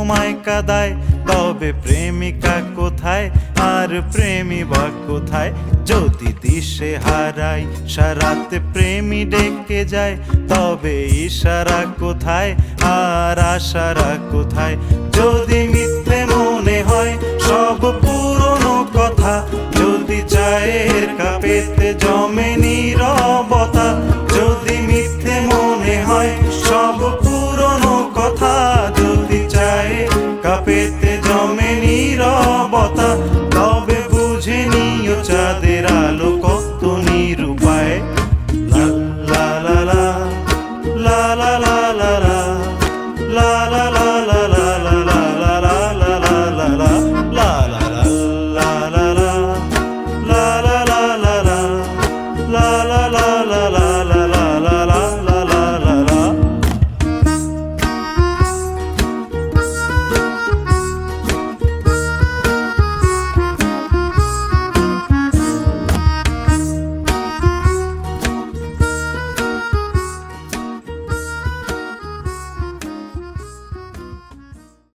তোমায় কাঁদায়, তবে প্রেমিকা কোথায় আর প্রেমী বা কোথায়? যদি দিশে হারাই সারাতে প্রেমী ডেকে যায়, তবে ইশারা কোথায় আর আশারা কোথায়? যদি মিথ্যে মনে হয় সব পুরনো কথা, যদি চায়ের কাপেতে জমে নীরব